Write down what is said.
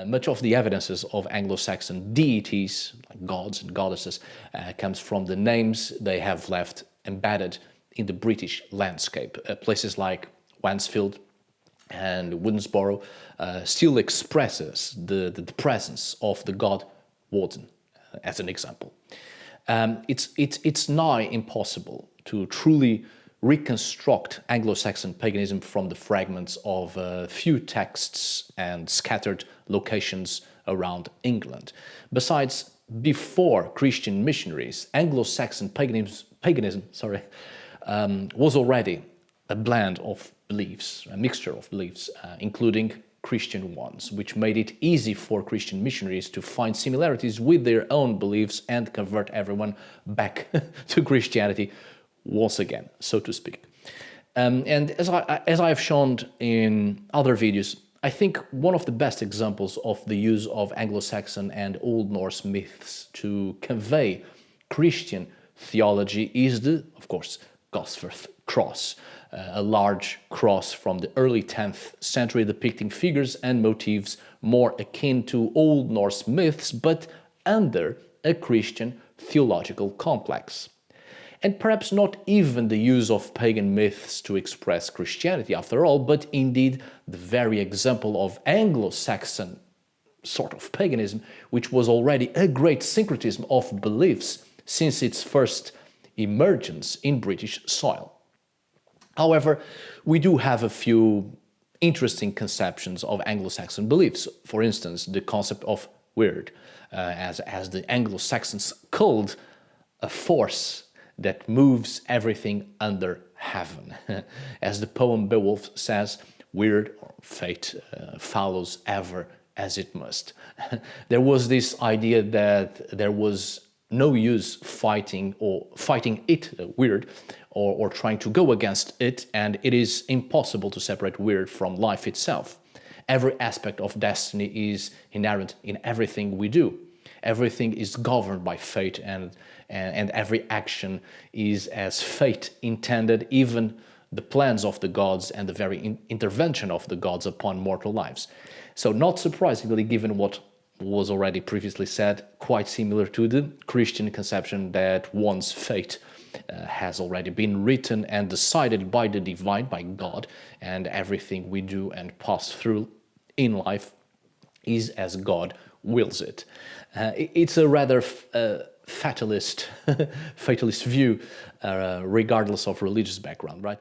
Much of the evidences of Anglo-Saxon deities, like gods and goddesses, comes from the names they have left embedded in the British landscape. Places like Wansfield and Woodensboro still expresses the presence of the god Woden, as an example. It's nigh impossible to truly reconstruct Anglo-Saxon paganism from the fragments of a few texts and scattered locations around England. Besides, before Christian missionaries, Anglo-Saxon paganism was already a blend of beliefs, a mixture of beliefs, including Christian ones, which made it easy for Christian missionaries to find similarities with their own beliefs and convert everyone back to Christianity once again, so to speak. And as I have shown in other videos, I think one of the best examples of the use of Anglo-Saxon and Old Norse myths to convey Christian theology is the, of course, Gosforth cross, a large cross from the early 10th century depicting figures and motifs more akin to Old Norse myths, but under a Christian theological complex. And perhaps not even the use of pagan myths to express Christianity after all, but indeed the very example of Anglo-Saxon sort of paganism, which was already a great syncretism of beliefs since its first emergence in British soil. However, we do have a few interesting conceptions of Anglo-Saxon beliefs. For instance, the concept of Wyrd, as the Anglo-Saxons called a force that moves everything under heaven. As the poem Beowulf says, Wyrd, or fate, follows ever as it must. There was this idea that there was no use fighting it, Wyrd, or trying to go against it, and it is impossible to separate Wyrd from life itself. Every aspect of destiny is inherent in everything we do. Everything is governed by fate, and every action is as fate intended, even the plans of the gods and the very intervention of the gods upon mortal lives. So not surprisingly, given what was already previously said, quite similar to the Christian conception that one's fate has already been written and decided by the divine, by God, and everything we do and pass through in life is as God wills it. It's a rather fatalist view, regardless of religious background, right?